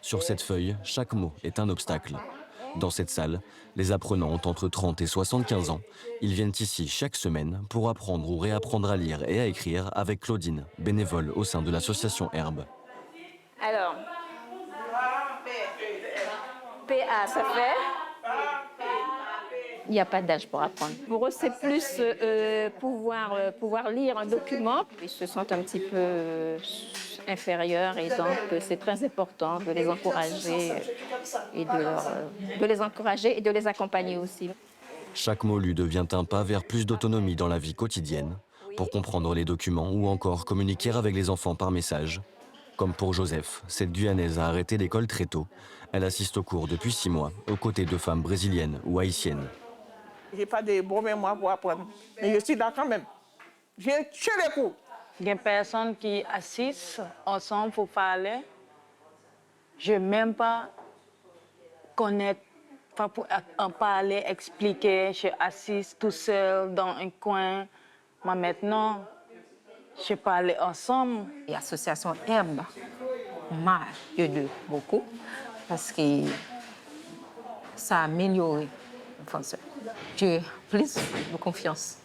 Sur cette feuille, chaque mot est un obstacle. Dans cette salle, les apprenants ont entre 30 et 75 ans. Ils viennent ici chaque semaine pour apprendre ou réapprendre à lire et à écrire avec Claudine, bénévole au sein de l'association Herbe. Alors, PA, ça fait? Il n'y a pas d'âge pour apprendre. Pour eux, c'est plus pouvoir lire un document. Ils se sentent un petit peu inférieurs et donc c'est très important de les encourager et de les accompagner aussi. Chaque mot lu devient un pas vers plus d'autonomie dans la vie quotidienne, pour comprendre les documents ou encore communiquer avec les enfants par message. Comme pour Joseph, cette Guyanaise a arrêté l'école très tôt. Elle assiste aux cours depuis 6 mois, aux côtés de femmes brésiliennes ou haïtiennes. Je n'ai pas de bon mémoire pour apprendre, mais je suis là quand même. J'ai tué les cours. Il y a des personnes qui assistent ensemble pour parler. Je ne veux même pas connaître, pour en parler, expliquer. Je suis assise tout seul dans un coin. Mais maintenant, je parle ensemble. L'association Herbe m'a aidé beaucoup parce que ça a amélioré le français. J'ai plus de confiance.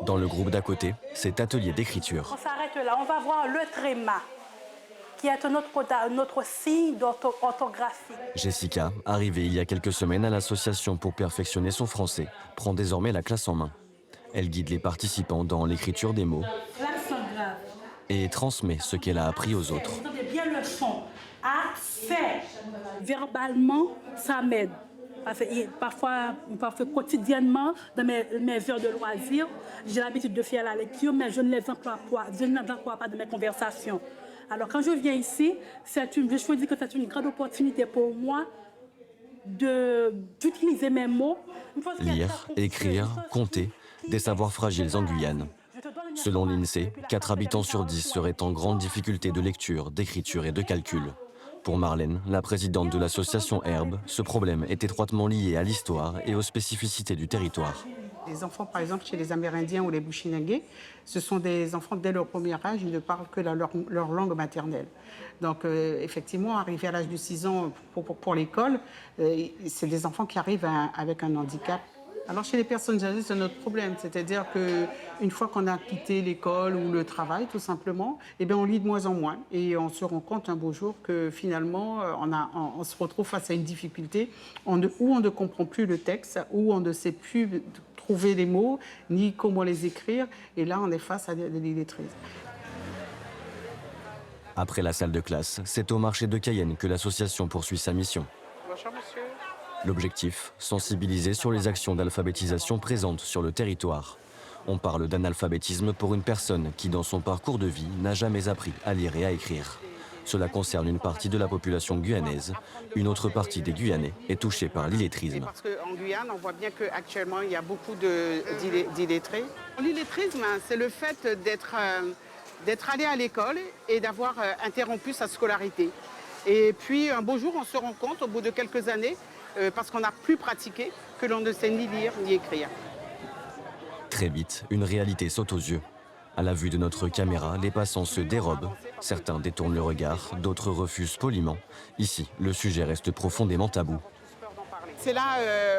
Dans le groupe d'à côté, c'est atelier d'écriture. On s'arrête là, on va voir le tréma, qui est notre signe d'orthographie. Jessica, arrivée il y a quelques semaines à l'association pour perfectionner son français, prend désormais la classe en main. Elle guide les participants dans l'écriture des mots et transmet ce qu'elle a appris aux autres. Vous entendez bien le son. A, fait. Verbalement, ça m'aide. Parfois, quotidiennement, dans mes heures de loisirs, j'ai l'habitude de faire la lecture, mais je ne les emploie pas dans mes conversations. Alors, quand je viens ici, je choisis que c'est une grande opportunité pour moi d'utiliser mes mots. Lire, écrire, compter, des savoirs fragiles en Guyane. Selon l'INSEE, 4 habitants sur 10 seraient en grande difficulté de lecture, d'écriture et de calcul. Pour Marlène, la présidente de l'association Herbe, ce problème est étroitement lié à l'histoire et aux spécificités du territoire. Les enfants, par exemple, chez les Amérindiens ou les Bushinangés, ce sont des enfants, dès leur premier âge, ils ne parlent que leur langue maternelle. Donc, effectivement, arriver à l'âge de 6 ans pour l'école, c'est des enfants qui arrivent avec un handicap. Alors, chez les personnes âgées, c'est notre problème. C'est-à-dire qu'une fois qu'on a quitté l'école ou le travail, tout simplement, eh bien, on lit de moins en moins. Et on se rend compte un beau jour que finalement, on se retrouve face à une difficulté où on ne comprend plus le texte, où on ne sait plus trouver les mots, ni comment les écrire. Et là, on est face à l'illettrisme. Après la salle de classe, c'est au marché de Cayenne que l'association poursuit sa mission. Bonjour, monsieur. L'objectif, sensibiliser sur les actions d'alphabétisation présentes sur le territoire. On parle d'analphabétisme pour une personne qui, dans son parcours de vie, n'a jamais appris à lire et à écrire. Cela concerne une partie de la population guyanaise. Une autre partie des Guyanais est touchée par l'illettrisme. Parce qu'en Guyane, on voit bien qu'actuellement, il y a beaucoup d'illettrés. L'illettrisme, c'est le fait d'être allé à l'école et d'avoir interrompu sa scolarité. Et puis, un beau jour, on se rend compte, au bout de quelques années, parce qu'on n'a plus pratiqué, que l'on ne sait ni lire ni écrire. Très vite, une réalité saute aux yeux. À la vue de notre caméra, les passants se dérobent. Certains détournent le regard, d'autres refusent poliment. Ici, le sujet reste profondément tabou. C'est là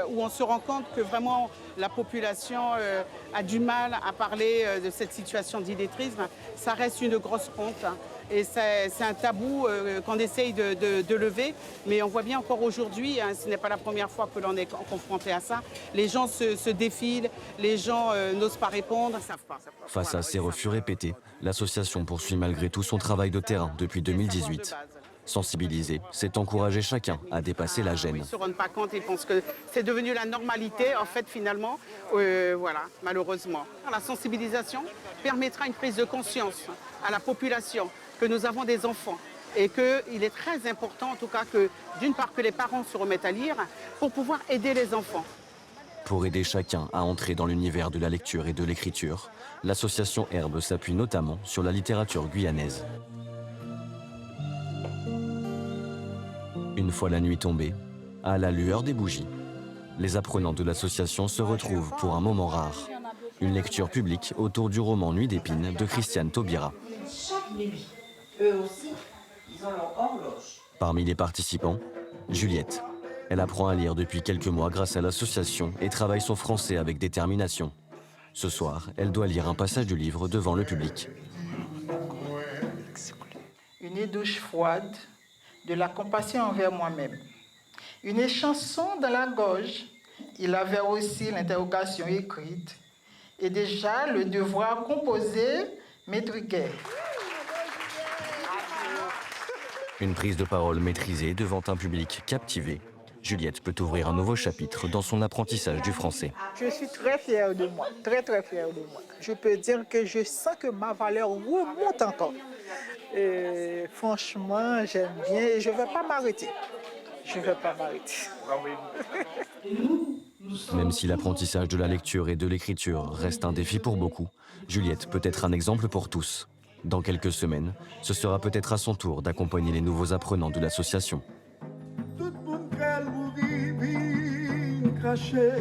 où on se rend compte que vraiment la population a du mal à parler de cette situation d'illettrisme. Ça reste une grosse honte. Et c'est un tabou qu'on essaye de lever. Mais on voit bien encore aujourd'hui, ce n'est pas la première fois que l'on est confronté à ça. Les gens se défilent, les gens n'osent pas répondre. Face à ces refus répétés, l'association poursuit malgré tout son travail de terrain depuis 2018. Sensibiliser, c'est encourager chacun à dépasser la gêne. Ils ne se rendent pas compte, ils pensent que c'est devenu la normalité, en fait, finalement, voilà, malheureusement. La sensibilisation permettra une prise de conscience à la population que nous avons des enfants et qu'il est très important, en tout cas, que d'une part, que les parents se remettent à lire pour pouvoir aider les enfants. Pour aider chacun à entrer dans l'univers de la lecture et de l'écriture, l'association Herbe s'appuie notamment sur la littérature guyanaise. Une fois la nuit tombée, à la lueur des bougies, les apprenants de l'association se retrouvent pour un moment rare. Une lecture publique autour du roman Nuit d'épines de Christiane Taubira. Eux aussi, ils ont leur horloge. Parmi les participants, Juliette. Elle apprend à lire depuis quelques mois grâce à l'association et travaille son français avec détermination. Ce soir, elle doit lire un passage du livre devant le public. Une douche froide, de la compassion envers moi-même. Une chanson dans la gorge, il avait aussi l'interrogation écrite. Et déjà, le devoir composé m'intriguait. Une prise de parole maîtrisée devant un public captivé. Juliette peut ouvrir un nouveau chapitre dans son apprentissage du français. Je suis très fière de moi, très fière de moi. Je peux dire que je sens que ma valeur remonte encore. Et franchement, j'aime bien et je ne vais pas m'arrêter. Je ne vais pas m'arrêter. Même si l'apprentissage de la lecture et de l'écriture reste un défi pour beaucoup, Juliette peut être un exemple pour tous. Dans quelques semaines, ce sera peut-être à son tour d'accompagner les nouveaux apprenants de l'association. Tout le monde craché,